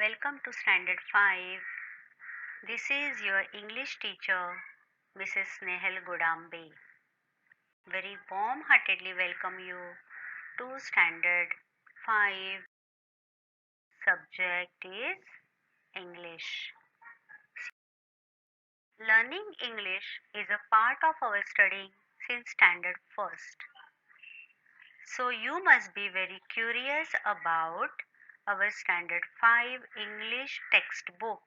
Welcome to Standard 5. This is your English teacher, Mrs. Snehal Godambe. Very warm heartedly welcome you to Standard 5. Subject is English. Learning English is a part of our studying since Standard 1st. So you must be very curious about our Standard 5 English textbook.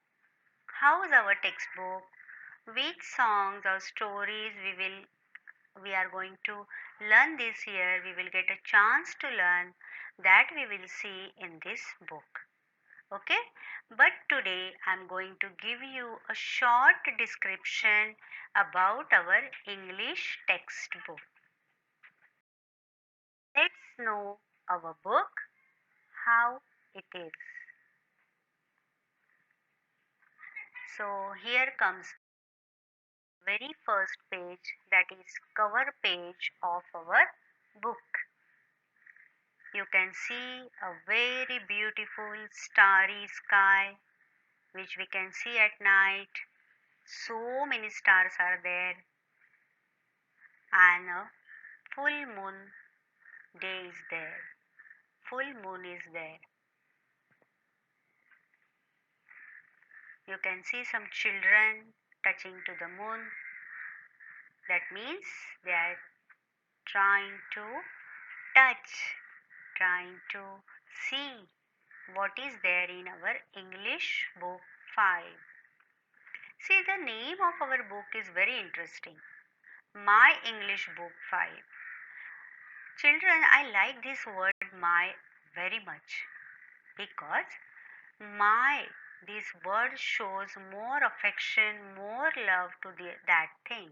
How's our textbook? Which songs or stories we are going to learn this year? We will get a chance to learn that we will see in this book. Okay? But today I'm going to give you a short description about our English textbook. Let's know our book, how it is. So here comes very first page, that is cover page of our book. You can see a very beautiful starry sky which we can see at night. So many stars are there and a full moon day is there. Full moon is there. You can see some children touching to the moon. That means they are trying to touch, trying to see what is there in our English book 5. See, the name of our book is very interesting. My English book 5. Children, I like this word my very much because my, this word shows more affection, more love to that thing.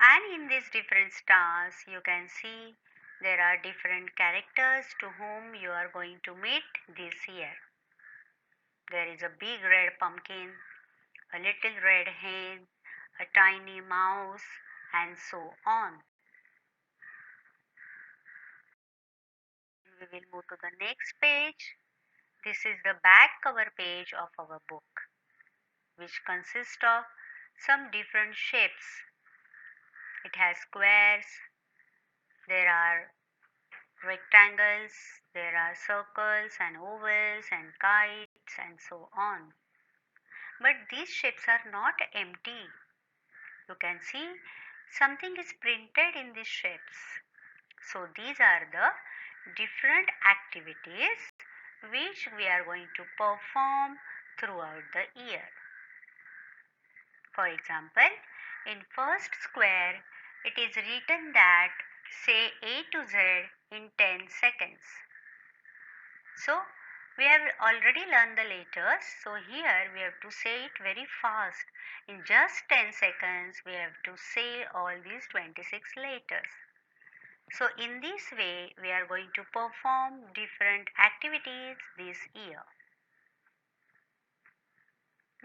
And in these different stars, you can see there are different characters to whom you are going to meet this year. There is a big red pumpkin, a little red hen, a tiny mouse, and so on. We will move to the next page. This is the back cover page of our book, which consists of some different shapes. It has squares, there are rectangles, there are circles and ovals and kites and so on. But these shapes are not empty. You can see something is printed in these shapes. So these are the different activities which we are going to perform throughout the year. For example, in first square, it is written that say A to Z in 10 seconds. So, we have already learned the letters. So, here we have to say it very fast. In just 10 seconds, we have to say all these 26 letters. So, in this way, we are going to perform different activities this year.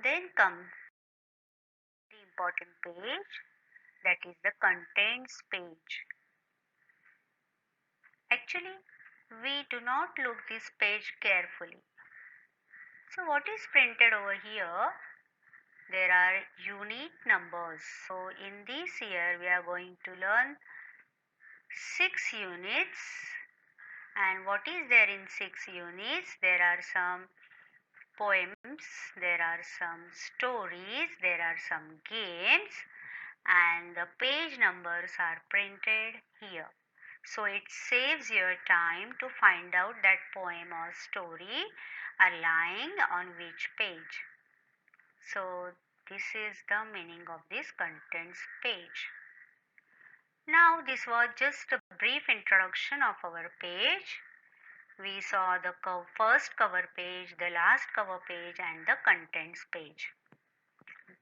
Then comes the important page, that is the contents page. Actually, we do not look this page carefully. So what is printed over here? There are unit numbers. So in this year we are going to learn 6 units. And what is there in 6 units? There are some poems, there are some stories, there are some games, and the page numbers are printed here. So it saves your time to find out that poem or story are lying on which page. So this is the meaning of this contents page. Now this was just a brief introduction of our page. We saw the first cover page, the last cover page and the contents page.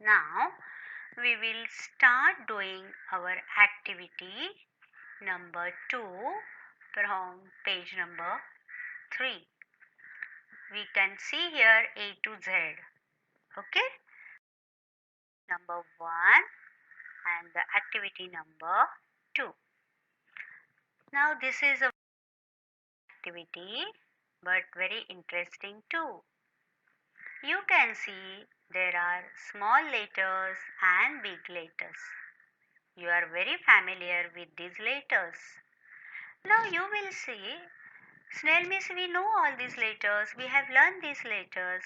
Now we will start doing our activity number 2 from page number 3. We can see here A to Z. Okay? Number 1 and the activity number 2. Now this is a activity but very interesting too. You can see there are small letters and big letters. You are very familiar with these letters. Now you will see, Snail Miss, we know all these letters. We have learned these letters.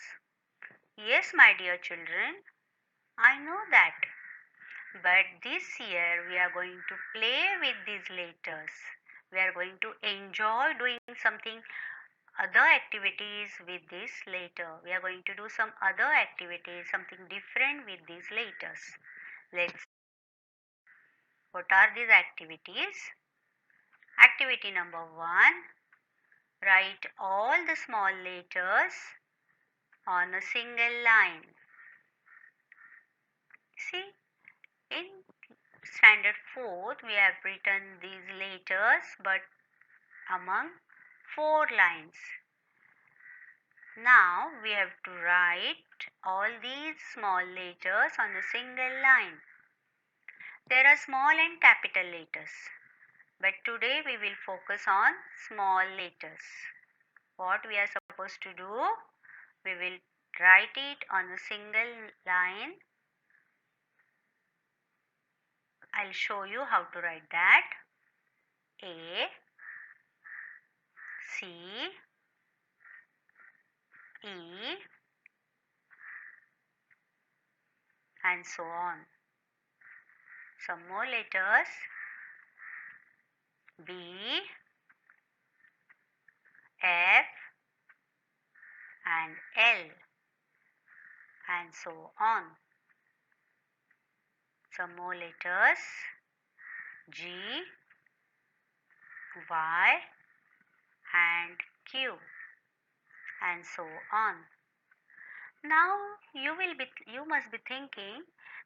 Yes, my dear children, I know that. But this year we are going to play with these letters. We are going to enjoy doing something other activities with this later. We are going to do some other activities, something different with these letters. Let's. What are these activities? Activity number 1. Write all the small letters on a single line. See, in standard 4th we have written these letters but among 4 lines. Now we have to write all these small letters on a single line. There are small and capital letters, but today we will focus on small letters. What we are supposed to do? We will write it on a single line. I'll show you how to write that. A, C, E, and so on. Some more letters. B, F, and L, and so on. Some more letters. G, Y, and Q, and so on. Now you must be thinking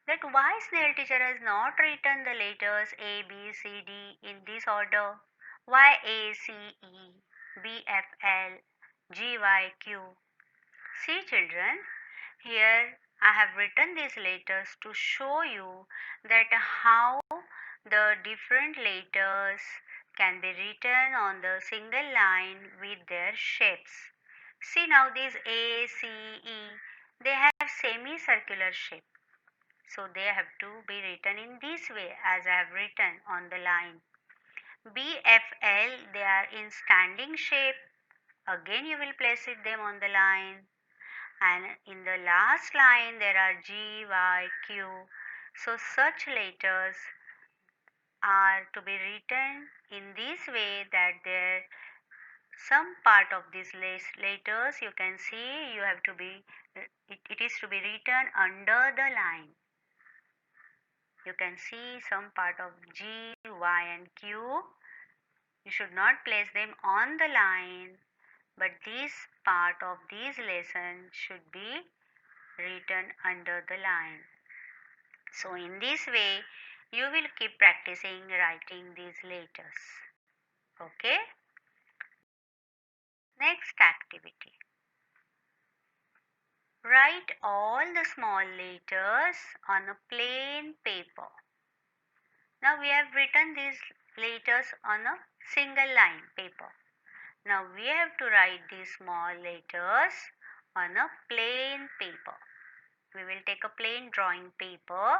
that why Snail teacher has not written the letters A, B, C, D in this order? Why A, C, E, B, F, L, G, Y, Q? See children, here I have written these letters to show you that how the different letters can be written on the single line with their shapes. See now these A, C, E, they have semicircular shape. So they have to be written in this way as I have written on the line. B, F, L, they are in standing shape. Again you will place it them on the line. And in the last line there are G, Y, Q. So such letters are to be written in this way that there some part of these letters you can see you have to be it is to be written under the line. You can see some part of G, Y, and Q. You should not place them on the line, but this part of these lessons should be written under the line. So in this way you will keep practicing writing these letters. Okay? Next activity. Write all the small letters on a plain paper. Now we have written these letters on a single line paper. Now we have to write these small letters on a plain paper. We will take a plain drawing paper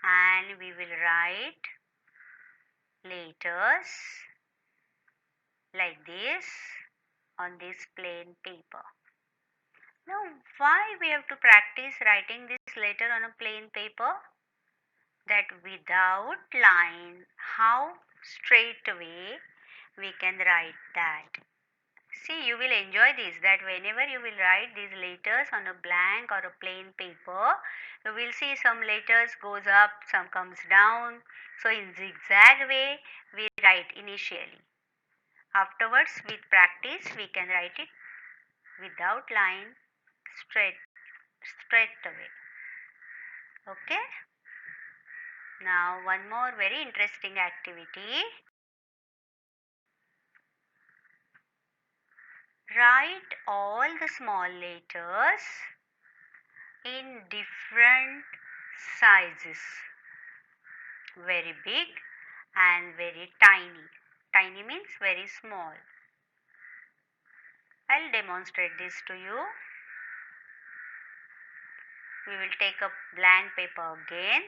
and we will write letters like this on this plain paper. Now why we have to practice writing this letter on a plain paper? That without line, how straight away we can write that. See, you will enjoy this, that whenever you will write these letters on a blank or a plain paper, you will see some letters goes up, some comes down. So in zigzag way we write initially. Afterwards with practice we can write it without line straight away. Okay? Now one more very interesting activity. Write all the small letters in different sizes. Very big and very tiny. Tiny means very small. I'll demonstrate this to you. We will take a blank paper again.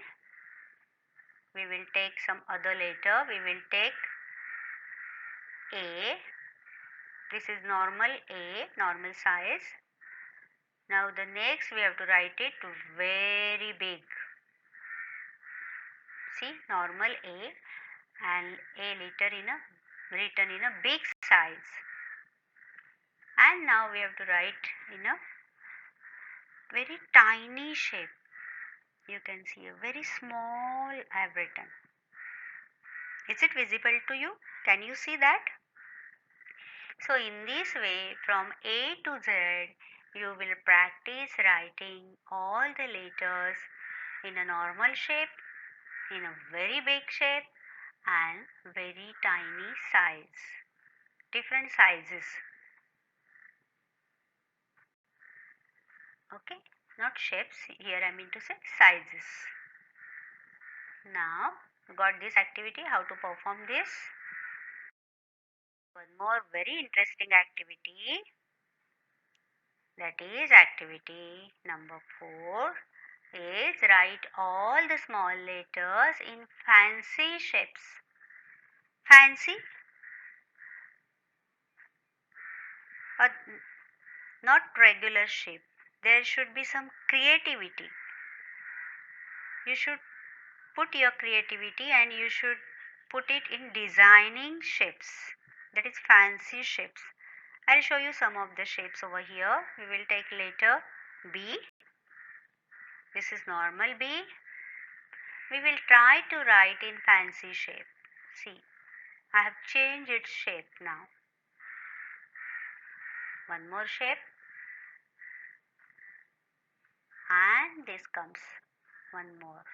We will take some other letter. We will take A. This is normal A, normal size. Now the next we have to write it very big. See, normal A and A written in a big size. And now we have to write in a very tiny shape. You can see a very small I have written. Is it visible to you? Can you see that? So in this way, from A to Z, you will practice writing all the letters in a normal shape, in a very big shape, and very tiny size. Different sizes. Okay, not shapes. Here I mean to say sizes. Now, you got this activity, how to perform this. One more very interesting activity, that is activity number 4, is write all the small letters in fancy shapes. Fancy, or not regular shape. There should be some creativity. You should put your creativity and you should put it in designing shapes, that is fancy shapes. I'll show you some of the shapes over here. We will take letter B. This is normal B. We will try to write in fancy shape. See, I have changed its shape now. One more shape. And this comes one more.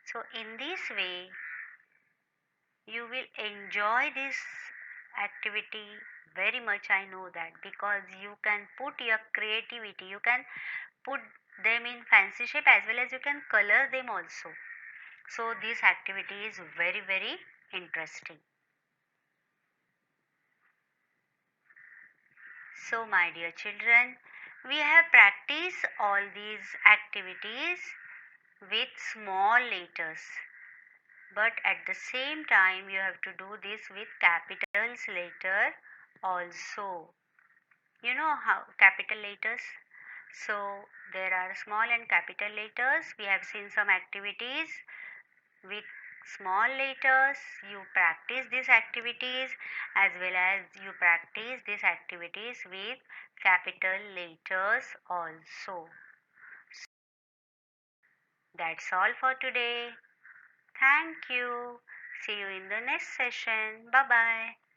So in this way, you will enjoy this activity very much. I know that, because you can put your creativity, you can put them in fancy shape as well as you can color them also. So this activity is very, very interesting. So my dear children, we have practiced all these activities with small letters, but at the same time you have to do this with capitals letter also. You know how capital letters? So there are small and capital letters. We have seen some activities with small letters. You practice these activities as well as you practice these activities with capital letters also. That's all for today. Thank you. See you in the next session. Bye bye.